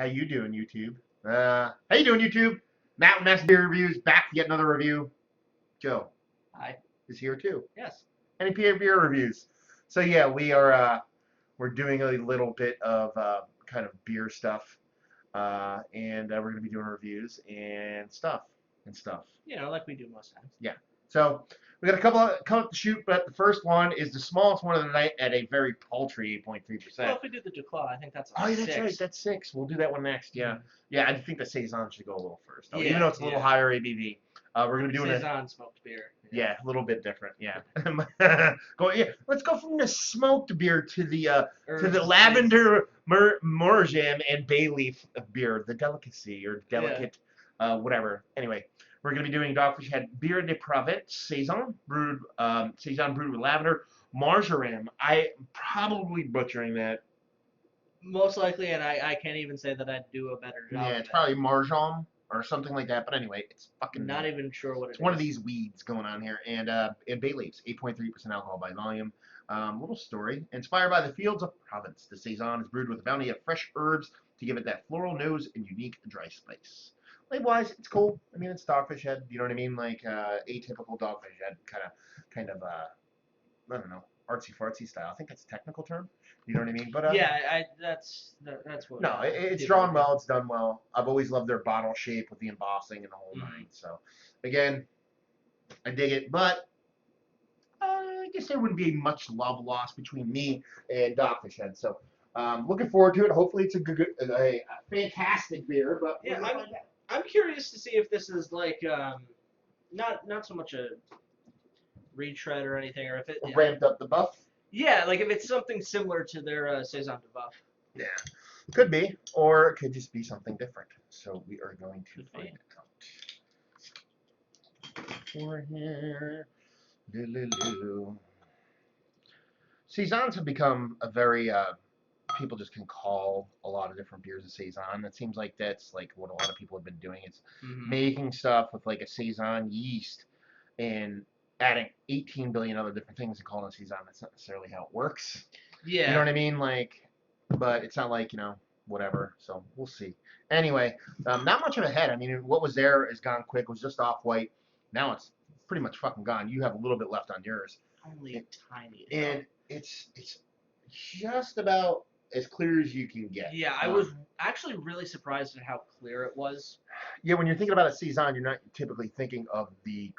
How you doing, YouTube? How you doing, YouTube? Matt with Mass Beer Reviews back to yet another review. Joe Hi. is here too. Yes. Any beer reviews? So yeah, we're doing a little bit of kind of beer stuff, and we're gonna be doing reviews and stuff. Like we do most times. Yeah. So we got a couple coming up to shoot, but the first one is the smallest one of the night at a very paltry 8.3%. Well, if we do the Duclaw, I think that's Oh, yeah, six. that's right. That's 6. We'll do that one next. Yeah. Mhm. Yeah, I think the Saison should go a little first, though, Yeah, even though it's a little yeah. higher ABV. We're going to be doing Saison smoked beer. yeah, a little bit different. Yeah. Let's go from the smoked beer to the lavender Morjam and bay leaf beer, the delicacy or delicate, whatever. Anyway, we're going to be doing Dogfish had Biere de Provence Saison brewed with lavender marjoram. I probably butchering that. Most likely, and I can't even say that I'd do a better job. Yeah, it's probably marjoram or something like that. But anyway, it's fucking. Not even sure what it is. It's one of these weeds going on here, and bay leaves, 8.3% alcohol by volume. Little story. Inspired by the fields of Provence, the Saison is brewed with a bounty of fresh herbs to give it that floral nose and unique dry spice. Label-wise, it's cool. I mean, it's Dogfish Head. You know what I mean? Like atypical Dogfish Head, kind of I don't know, artsy fartsy style. I think that's a technical term. You know what I mean? But yeah, that's what. no, it's drawn well. It's done well. I've always loved their bottle shape with the embossing and the whole nine. So, again, I dig it. But I guess there wouldn't be much love lost between me and Dogfish Head. So, looking forward to it. Hopefully, it's a fantastic beer. But yeah, I'm curious to see if this is like not so much a retread or anything, or if it ramped up the buff. Yeah, like if it's something similar to their Saison de Buff. Yeah, could be, or it could just be something different. So we are going to find out. For here, Saisons have become a very people just can call a lot of different beers a Saison. It seems like that's like what a lot of people have been doing. It's making stuff with like a Saison yeast and adding 18 billion other different things and calling it Saison. That's not necessarily how it works. Yeah. You know what I mean? Like, but it's not like, whatever. So we'll see. Anyway, not much of a head. I mean, what was there is gone quick. It was just off white. Now it's pretty much fucking gone. You have a little bit left on yours. Only tiny. And it's just about as clear as you can get. Yeah, I was actually really surprised at how clear it was. Yeah, when you're thinking about a Saison, you're not typically thinking of the,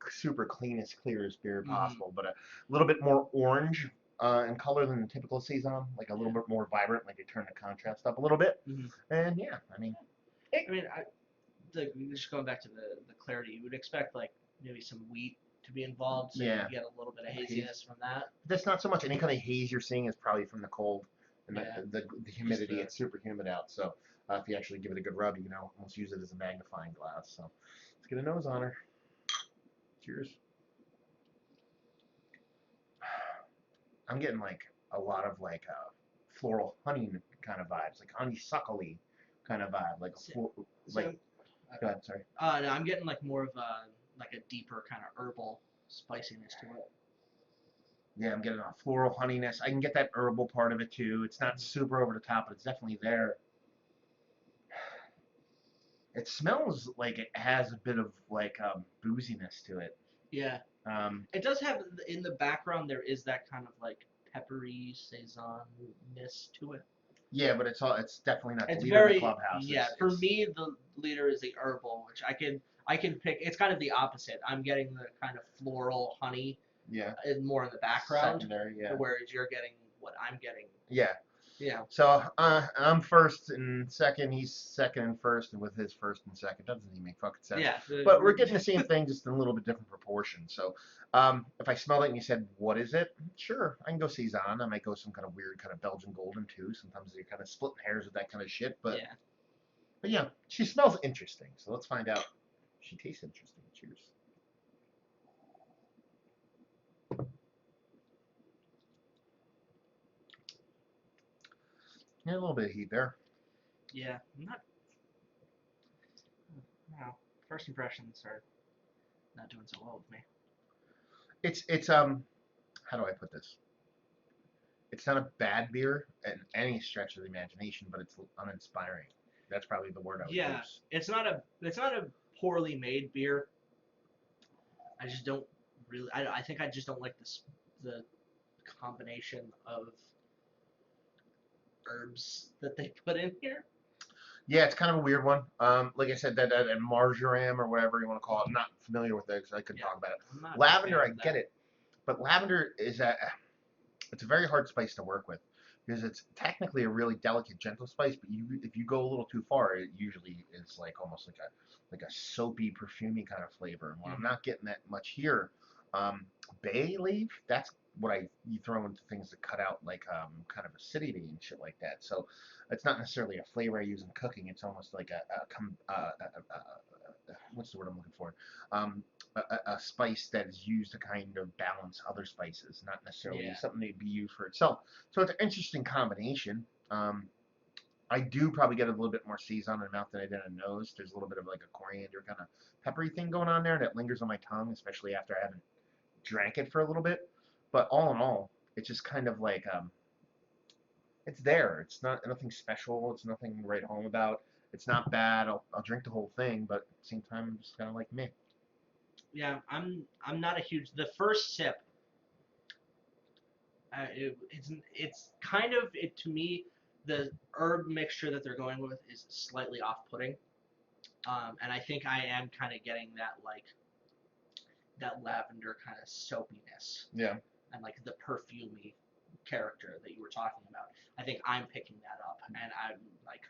super cleanest, clearest beer possible, but a little bit more orange in color than the typical Saison, like a little bit more vibrant, like they turn the contrast up a little bit. And yeah, I mean, just going back to the clarity, you would expect like maybe some wheat to be involved, so you get a little bit of haziness from that. That's not so much. Any kind of haze you're seeing is probably from the cold and the humidity. It's super humid out, so if you actually give it a good rub, you can almost use it as a magnifying glass. So let's get a nose on her. Cheers. I'm getting like a lot of like floral honey kind of vibes, like honeysuckly kind of vibe, like Go ahead, sorry. No, I'm getting like more of a deeper kind of herbal spiciness to it. Yeah, I'm getting a floral honeyness. I can get that herbal part of it too. It's not super over the top, but it's definitely there. It smells like it has a bit of like booziness to it. Yeah. It does have in the background. There is that kind of like peppery Saison-ness to it. Yeah, but it's definitely not the leader very, of the clubhouse. Yeah, for me the leader is the herbal, which I can pick. It's kind of the opposite. I'm getting the kind of floral honey. Yeah. More in the background. Secondary, yeah. Whereas you're getting what I'm getting. Yeah. Yeah. So I'm first and second. He's second and first, and with his first and second, doesn't even make fucking sense. Yeah. But we're getting the same thing, just in a little bit different proportion. So if I smelled it and you said, "What is it?" Sure, I can go Saison. I might go some kind of weird kind of Belgian golden too. Sometimes you're kind of splitting hairs with that kind of shit. But yeah, she smells interesting. So let's find out. She tastes interesting. Cheers. Yeah, a little bit of heat there. Yeah, not. Wow, first impressions are not doing so well with me. It's how do I put this? It's not a bad beer in any stretch of the imagination, but it's uninspiring. That's probably the word I would Yeah, use. it's not a poorly made beer. I just don't really. I think I just don't like the combination of herbs that they put in here. Yeah, it's kind of a weird one. Like I said, that marjoram or whatever you want to call it. I'm not familiar with it because I couldn't Yeah, talk about it. I'm not a big fan Lavender, I of get that. it, but lavender is it's a very hard spice to work with because it's technically a really delicate, gentle spice. But if you go a little too far, it usually is like almost like a soapy, perfumey kind of flavor. And when I'm Hmm. not getting that much here, um, bay leaf, that's what you throw into things to cut out like kind of acidity and shit like that. So it's not necessarily a flavor I use in cooking. It's almost like what's the word I'm looking for? Um, a spice that is used to kind of balance other spices, not necessarily Yeah, something to be used for itself. So it's an interesting combination. I do probably get a little bit more Saison in the mouth than I did in the nose. There's a little bit of like a coriander kind of peppery thing going on there that lingers on my tongue, especially after I haven't drank it for a little bit. But all in all, it's just kind of like it's there. It's not nothing special. It's nothing to write home about. It's not bad. I'll drink the whole thing, but at the same time, I'm just kind of like me. yeah. I'm not a huge. The first sip, it's kind of it to me. The herb mixture that they're going with is slightly off-putting, and I think I am kind of getting that lavender kind of soapiness Yeah. and like the perfumey character that you were talking about. I think I'm picking that up, and I'm like,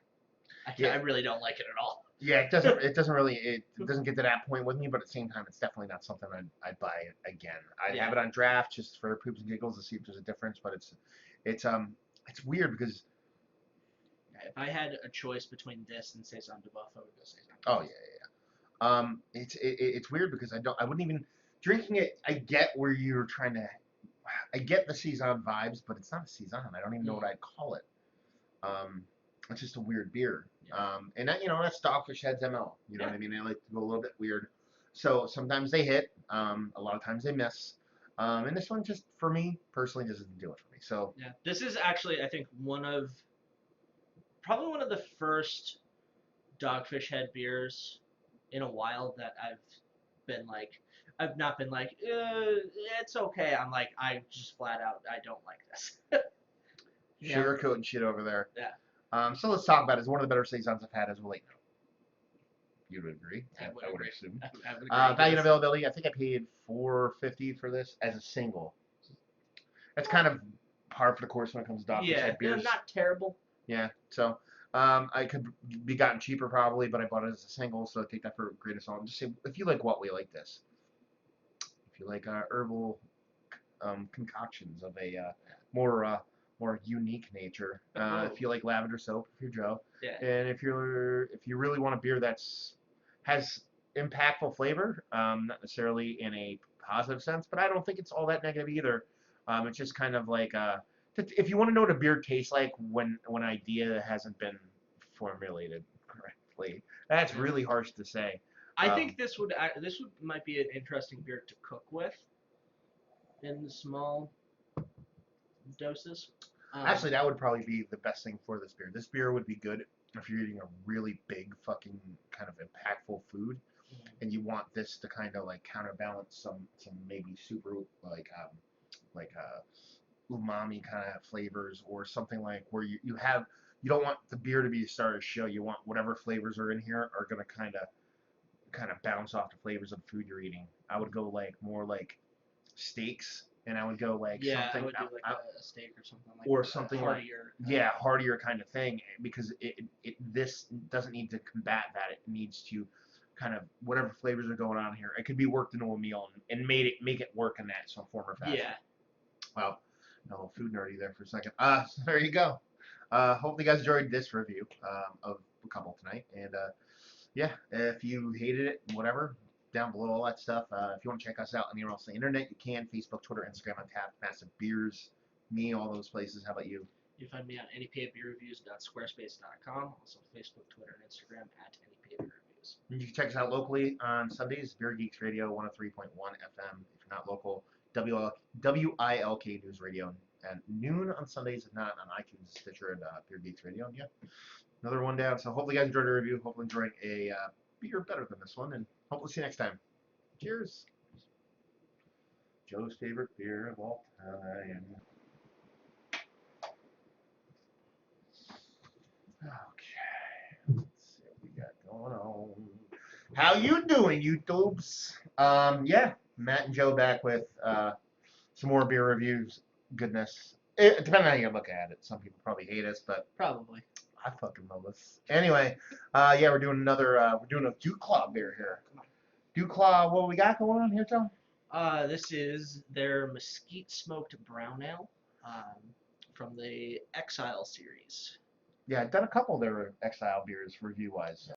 I Yeah. really don't like it at all. Yeah, it doesn't get to that point with me, but at the same time, it's definitely not something I'd buy again. I'd have Yeah, it on draft just for poops and giggles to see if there's a difference, but it's it's weird because if I had a choice between this and Saison de Buff, I would go Saison de oh Buff. yeah. It's weird because I wouldn't even drinking it. I get where you're trying to. I get the Saison vibes, but it's not a Saison. I don't even know what Mm, I'd call it. Um, it's just a weird beer. yeah, And that, that's Dogfish Heads ML. You know yeah, what I mean? They like to go a little bit weird. So sometimes they hit. A lot of times they miss. And this one just, for me personally, doesn't do it for me. So yeah. This is actually, I think, probably one of the first Dogfish Head beers in a while that been like, I've not been like, it's okay. I'm like, I just flat out, I don't like this. Yeah, sugarcoat and shit over there. yeah, So let's talk about it. It's one of the better saisons I've had as of late. You would agree, I would I would agree. assume. I would agree. Value and Yes. availability. I think I paid $4.50 for this as a single. That's kind of par for the course when it comes to Dogfish Yeah, Head beers. not terrible. Yeah, so I could be gotten cheaper probably, but I bought it as a single, so I take that for a grain of salt. And just say if you like what we like this. If you like herbal concoctions of a more more unique nature. Oh, If you like lavender soap, if you're Joe, yeah, and if you really want a beer that's has impactful flavor, not necessarily in a positive sense, but I don't think it's all that negative either. It's just kind of like if you want to know what a beer tastes like when an idea hasn't been formulated correctly, that's yeah. really harsh to say. I Um, think this would might be an interesting beer to cook with in small doses. Actually, that would probably be the best thing for this beer. This beer would be good if you're eating a really big, fucking, kind of impactful food, and you want this to kind of like counterbalance some maybe super like umami kind of flavors or something like where you don't want the beer to be a star of the show. You want whatever flavors are in here are gonna kind of bounce off the flavors of the food you're eating. I would go like more like steaks, and I would go like Yeah, I something would do like a steak or something like or a something like heartier. yeah, heartier kind of thing because this doesn't need to combat that. It needs to kind of whatever flavors are going on here. It could be worked into a meal and make it work in that some form or fashion. Yeah, Well, a little food nerdy there for a second. So there you go. Hopefully you guys enjoyed this review of a couple tonight. And yeah, if you hated it, whatever, down below all that stuff. If you want to check us out anywhere else on the internet, you can. Facebook, Twitter, Instagram, on tap, Massive Beers, me, all those places. How about you? you find me on anypaidbeerreviews.squarespace.com, also Facebook, Twitter, and Instagram at anypaidbeerreviews. And you can check us out locally on Sundays, Beer Geeks Radio 103.1 FM. If you're not local, WILK News Radio at noon on Sundays, if not on iTunes, Stitcher, and Beer Geeks Radio. And yeah, another one down. So hopefully you guys enjoyed the review. Hopefully enjoying a beer better than this one, and hopefully see you next time. Cheers. Joe's favorite beer of all time. Okay, let's see what we got going on. How you doing, YouTubes? Yeah, Matt and Joe back with some more beer reviews. Goodness, depending on how you look at it. Some people probably hate us, but Probably. I fucking love this. Anyway, yeah, we're doing another. We're doing a Dew Claw beer here. Dew Claw, what we got going on here, Joe? This is their mesquite smoked brown ale from the Exile series. Yeah, I've done a couple of their Exile beers review wise.